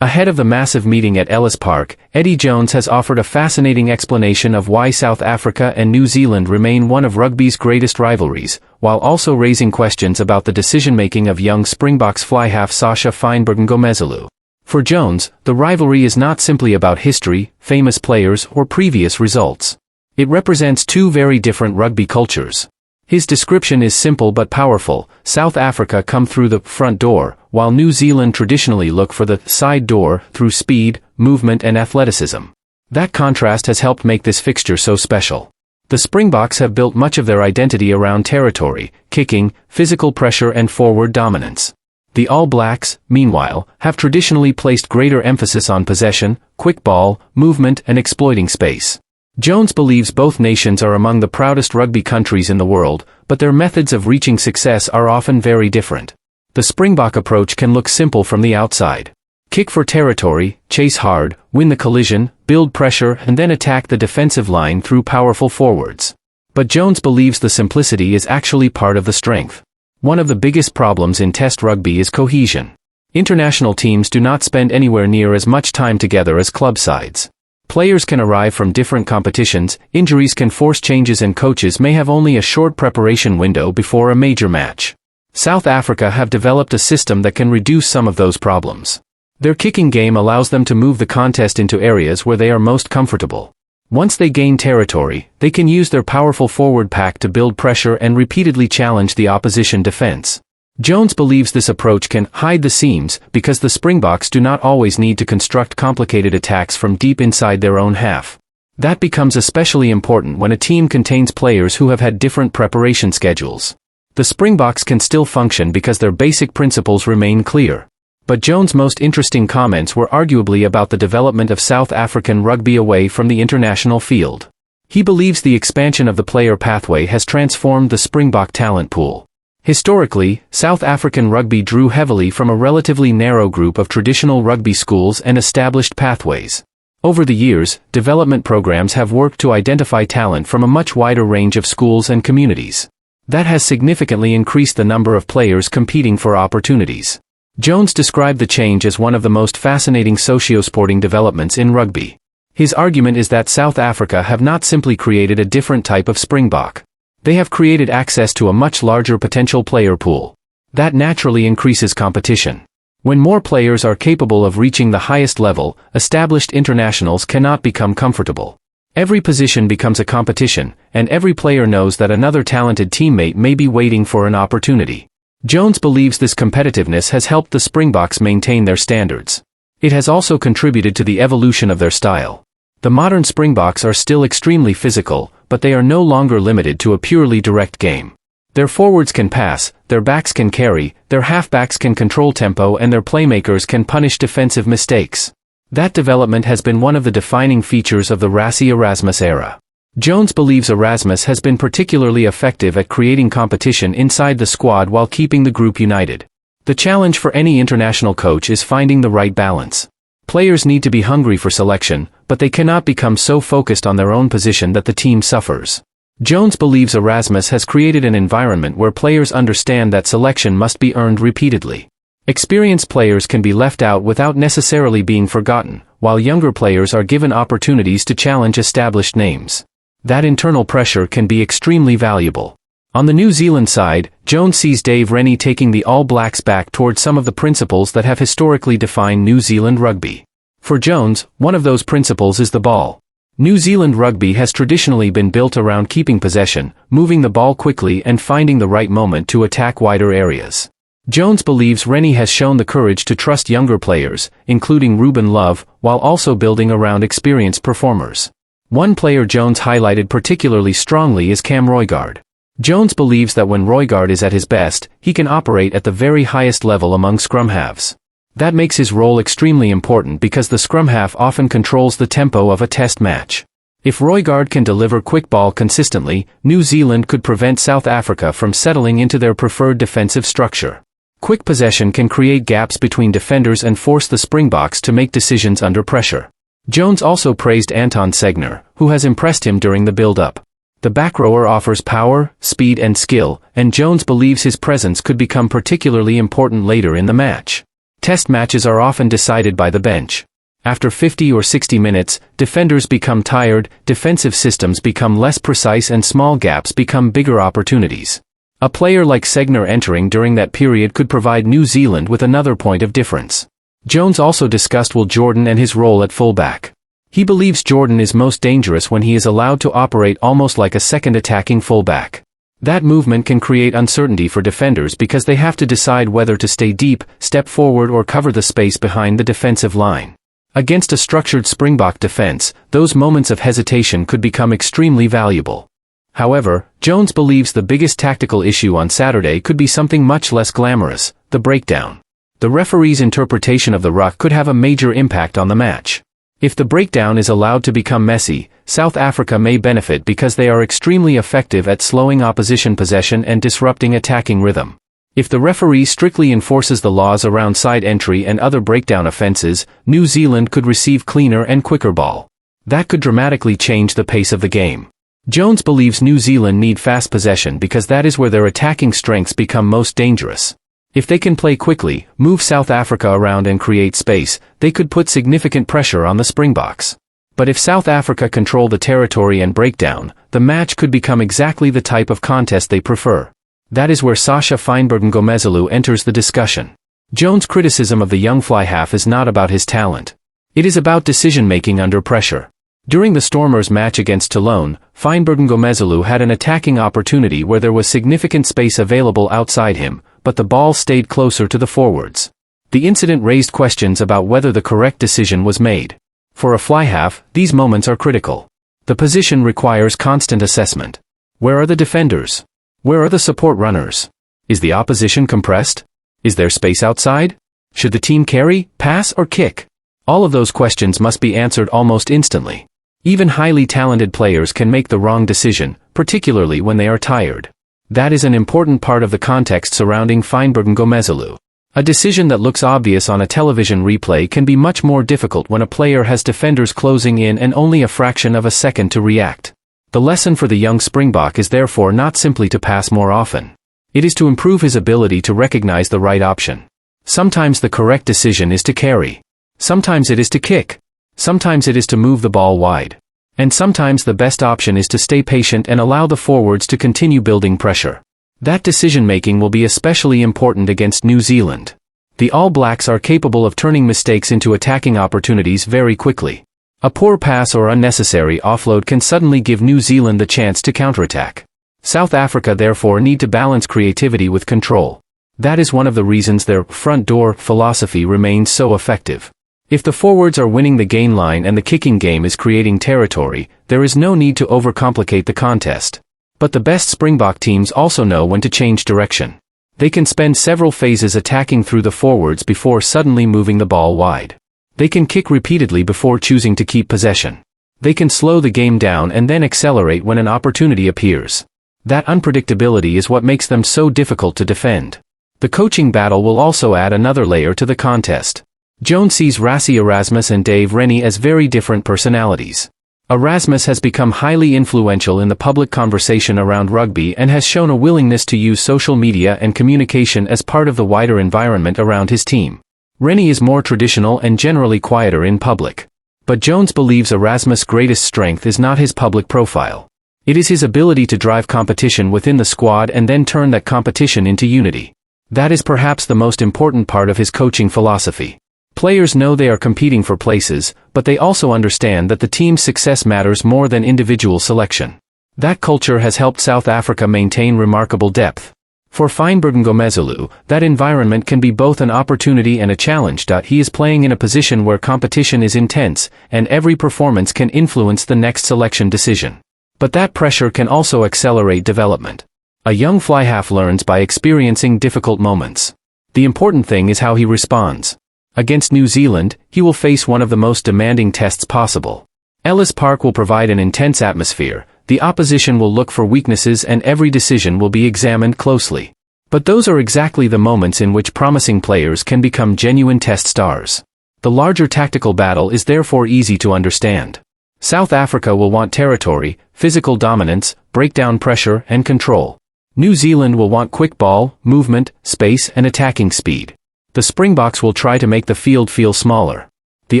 Ahead of the massive meeting at Ellis Park, Eddie Jones has offered a fascinating explanation of why South Africa and New Zealand remain one of rugby's greatest rivalries, while also raising questions about the decision-making of young Springboks fly-half Sacha Feinberg-Mngomezulu. For Jones, the rivalry is not simply about history, famous players, or previous results. It represents two very different rugby cultures. His description is simple but powerful. South Africa come through the front door, while New Zealand traditionally look for the side door through speed, movement and athleticism. That contrast has helped make this fixture so special. The Springboks have built much of their identity around territory, kicking, physical pressure and forward dominance. The All Blacks, meanwhile, have traditionally placed greater emphasis on possession, quick ball, movement and exploiting space. Jones believes both nations are among the proudest rugby countries in the world, but their methods of reaching success are often very different. The Springbok approach can look simple from the outside. Kick for territory, chase hard, win the collision, build pressure and then attack the defensive line through powerful forwards. But Jones believes the simplicity is actually part of the strength. One of the biggest problems in Test rugby is cohesion. International teams do not spend anywhere near as much time together as club sides. Players can arrive from different competitions, injuries can force changes and coaches may have only a short preparation window before a major match. South Africa have developed a system that can reduce some of those problems. Their kicking game allows them to move the contest into areas where they are most comfortable. Once they gain territory, they can use their powerful forward pack to build pressure and repeatedly challenge the opposition defense. Jones believes this approach can hide the seams because the Springboks do not always need to construct complicated attacks from deep inside their own half. That becomes especially important when a team contains players who have had different preparation schedules. The Springboks can still function because their basic principles remain clear. But Jones' most interesting comments were arguably about the development of South African rugby away from the international field. He believes the expansion of the player pathway has transformed the Springbok talent pool. Historically, South African rugby drew heavily from a relatively narrow group of traditional rugby schools and established pathways. Over the years, development programs have worked to identify talent from a much wider range of schools and communities. That has significantly increased the number of players competing for opportunities. Jones described the change as one of the most fascinating socio-sporting developments in rugby. His argument is that South Africa have not simply created a different type of Springbok. They have created access to a much larger potential player pool. That naturally increases competition. When more players are capable of reaching the highest level, established internationals cannot become comfortable. Every position becomes a competition, and every player knows that another talented teammate may be waiting for an opportunity. Jones believes this competitiveness has helped the Springboks maintain their standards. It has also contributed to the evolution of their style. The modern Springboks are still extremely physical, but they are no longer limited to a purely direct game. Their forwards can pass, their backs can carry, their halfbacks can control tempo and their playmakers can punish defensive mistakes. That development has been one of the defining features of the Rassie Erasmus era. Jones believes Erasmus has been particularly effective at creating competition inside the squad while keeping the group united. The challenge for any international coach is finding the right balance. Players need to be hungry for selection, but they cannot become so focused on their own position that the team suffers. Jones believes Erasmus has created an environment where players understand that selection must be earned repeatedly. Experienced players can be left out without necessarily being forgotten, while younger players are given opportunities to challenge established names. That internal pressure can be extremely valuable. On the New Zealand side, Jones sees Dave Rennie taking the All Blacks back toward some of the principles that have historically defined New Zealand rugby. For Jones, one of those principles is the ball. New Zealand rugby has traditionally been built around keeping possession, moving the ball quickly and finding the right moment to attack wider areas. Jones believes Rennie has shown the courage to trust younger players, including Ruben Love, while also building around experienced performers. One player Jones highlighted particularly strongly is Cam Roigard. Jones believes that when Roigard is at his best, he can operate at the very highest level among scrum halves. That makes his role extremely important because the scrum half often controls the tempo of a test match. If Roigard can deliver quick ball consistently, New Zealand could prevent South Africa from settling into their preferred defensive structure. Quick possession can create gaps between defenders and force the Springboks to make decisions under pressure. Jones also praised Anton Segner, who has impressed him during the build-up. The back rower offers power, speed and skill, and Jones believes his presence could become particularly important later in the match. Test matches are often decided by the bench. After 50 or 60 minutes, defenders become tired, defensive systems become less precise and small gaps become bigger opportunities. A player like Segner entering during that period could provide New Zealand with another point of difference. Jones also discussed Will Jordan and his role at fullback. He believes Jordan is most dangerous when he is allowed to operate almost like a second attacking fullback. That movement can create uncertainty for defenders because they have to decide whether to stay deep, step forward or cover the space behind the defensive line. Against a structured Springbok defense, those moments of hesitation could become extremely valuable. However, Jones believes the biggest tactical issue on Saturday could be something much less glamorous: the breakdown. The referee's interpretation of the ruck could have a major impact on the match. If the breakdown is allowed to become messy, South Africa may benefit because they are extremely effective at slowing opposition possession and disrupting attacking rhythm. If the referee strictly enforces the laws around side entry and other breakdown offenses, New Zealand could receive cleaner and quicker ball. That could dramatically change the pace of the game. Jones believes New Zealand need fast possession because that is where their attacking strengths become most dangerous. If they can play quickly, move South Africa around and create space, they could put significant pressure on the Springboks. But if South Africa control the territory and breakdown, the match could become exactly the type of contest they prefer. That is where Sacha Feinberg-Mngomezulu enters the discussion. Jones' criticism of the young fly-half is not about his talent. It is about decision-making under pressure. During the Stormers' match against Toulon, Feinberg-Mngomezulu had an attacking opportunity where there was significant space available outside him, but the ball stayed closer to the forwards. The incident raised questions about whether the correct decision was made. For a fly-half, these moments are critical. The position requires constant assessment. Where are the defenders? Where are the support runners? Is the opposition compressed? Is there space outside? Should the team carry, pass or kick? All of those questions must be answered almost instantly. Even highly talented players can make the wrong decision, particularly when they are tired. That is an important part of the context surrounding Feinberg-Mngomezulu. A decision that looks obvious on a television replay can be much more difficult when a player has defenders closing in and only a fraction of a second to react. The lesson for the young Springbok is therefore not simply to pass more often. It is to improve his ability to recognize the right option. Sometimes the correct decision is to carry. Sometimes it is to kick. Sometimes it is to move the ball wide. And sometimes the best option is to stay patient and allow the forwards to continue building pressure. That decision-making will be especially important against New Zealand. The All Blacks are capable of turning mistakes into attacking opportunities very quickly. A poor pass or unnecessary offload can suddenly give New Zealand the chance to counterattack. South Africa therefore need to balance creativity with control. That is one of the reasons their front door philosophy remains so effective. If the forwards are winning the gain line and the kicking game is creating territory, there is no need to overcomplicate the contest. But the best Springbok teams also know when to change direction. They can spend several phases attacking through the forwards before suddenly moving the ball wide. They can kick repeatedly before choosing to keep possession. They can slow the game down and then accelerate when an opportunity appears. That unpredictability is what makes them so difficult to defend. The coaching battle will also add another layer to the contest. Jones sees Rassie Erasmus and Dave Rennie as very different personalities. Erasmus has become highly influential in the public conversation around rugby and has shown a willingness to use social media and communication as part of the wider environment around his team. Rennie is more traditional and generally quieter in public. But Jones believes Erasmus' greatest strength is not his public profile. It is his ability to drive competition within the squad and then turn that competition into unity. That is perhaps the most important part of his coaching philosophy. Players know they are competing for places, but they also understand that the team's success matters more than individual selection. That culture has helped South Africa maintain remarkable depth. For Feinberg-Mngomezulu, that environment can be both an opportunity and a challenge. He is playing in a position where competition is intense, and every performance can influence the next selection decision. But that pressure can also accelerate development. A young fly-half learns by experiencing difficult moments. The important thing is how he responds. Against New Zealand, he will face one of the most demanding tests possible. Ellis Park will provide an intense atmosphere, the opposition will look for weaknesses and every decision will be examined closely. But those are exactly the moments in which promising players can become genuine test stars. The larger tactical battle is therefore easy to understand. South Africa will want territory, physical dominance, breakdown pressure, and control. New Zealand will want quick ball, movement, space, and attacking speed. The Springboks will try to make the field feel smaller. The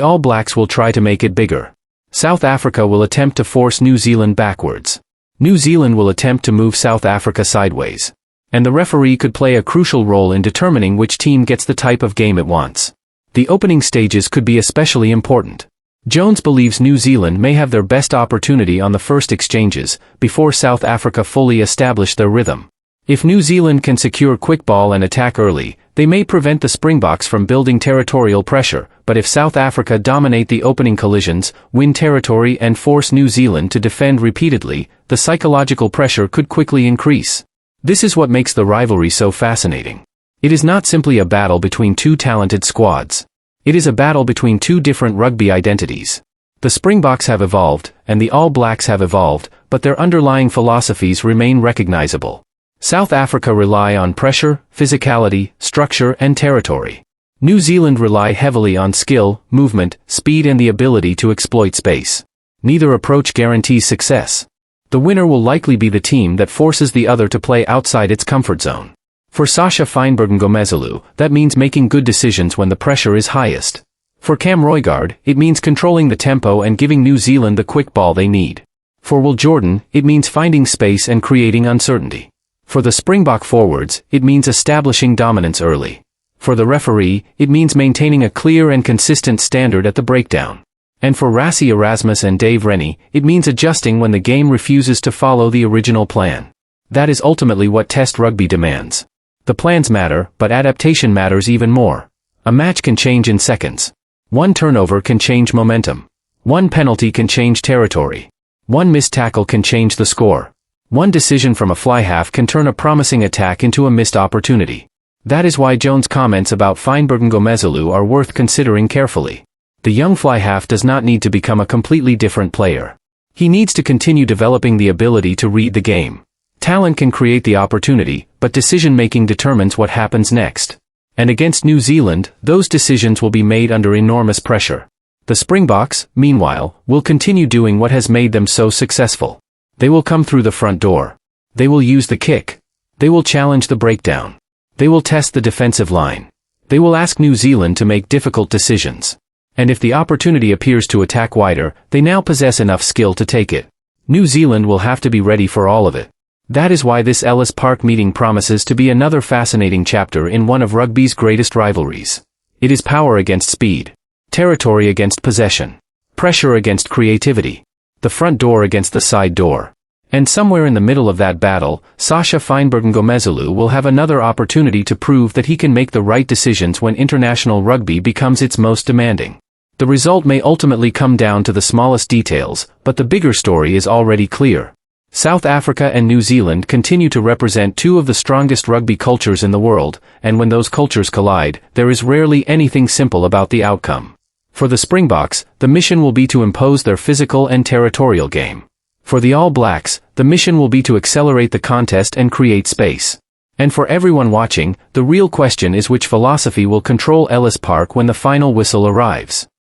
All Blacks will try to make it bigger. South Africa will attempt to force New Zealand backwards. New Zealand will attempt to move South Africa sideways. And the referee could play a crucial role in determining which team gets the type of game it wants. The opening stages could be especially important. Jones believes New Zealand may have their best opportunity on the first exchanges, before South Africa fully establish their rhythm. If New Zealand can secure quick ball and attack early, they may prevent the Springboks from building territorial pressure, but if South Africa dominate the opening collisions, win territory and force New Zealand to defend repeatedly, the psychological pressure could quickly increase. This is what makes the rivalry so fascinating. It is not simply a battle between two talented squads. It is a battle between two different rugby identities. The Springboks have evolved, and the All Blacks have evolved, but their underlying philosophies remain recognizable. South Africa rely on pressure, physicality, structure and territory. New Zealand rely heavily on skill, movement, speed and the ability to exploit space. Neither approach guarantees success. The winner will likely be the team that forces the other to play outside its comfort zone. For Sacha Feinberg-Mngomezulu, that means making good decisions when the pressure is highest. For Cam Roigard, it means controlling the tempo and giving New Zealand the quick ball they need. For Will Jordan, it means finding space and creating uncertainty. For the Springbok forwards, it means establishing dominance early. For the referee, it means maintaining a clear and consistent standard at the breakdown. And for Rassie Erasmus and Dave Rennie, it means adjusting when the game refuses to follow the original plan. That is ultimately what Test rugby demands. The plans matter, but adaptation matters even more. A match can change in seconds. One turnover can change momentum. One penalty can change territory. One missed tackle can change the score. One decision from a fly half can turn a promising attack into a missed opportunity. That is why Jones' comments about Feinberg-Mngomezulu are worth considering carefully. The young fly half does not need to become a completely different player. He needs to continue developing the ability to read the game. Talent can create the opportunity, but decision-making determines what happens next. And against New Zealand, those decisions will be made under enormous pressure. The Springboks, meanwhile, will continue doing what has made them so successful. They will come through the front door. They will use the kick. They will challenge the breakdown. They will test the defensive line. They will ask New Zealand to make difficult decisions. And if the opportunity appears to attack wider, they now possess enough skill to take it. New Zealand will have to be ready for all of it. That is why this Ellis Park meeting promises to be another fascinating chapter in one of rugby's greatest rivalries. It is power against speed. Territory against possession. Pressure against creativity. The front door against the side door. And somewhere in the middle of that battle, Sacha Feinberg-Mngomezulu will have another opportunity to prove that he can make the right decisions when international rugby becomes its most demanding. The result may ultimately come down to the smallest details, but the bigger story is already clear. South Africa and New Zealand continue to represent two of the strongest rugby cultures in the world, and when those cultures collide, there is rarely anything simple about the outcome. For the Springboks, the mission will be to impose their physical and territorial game. For the All Blacks, the mission will be to accelerate the contest and create space. And for everyone watching, the real question is which philosophy will control Ellis Park when the final whistle arrives.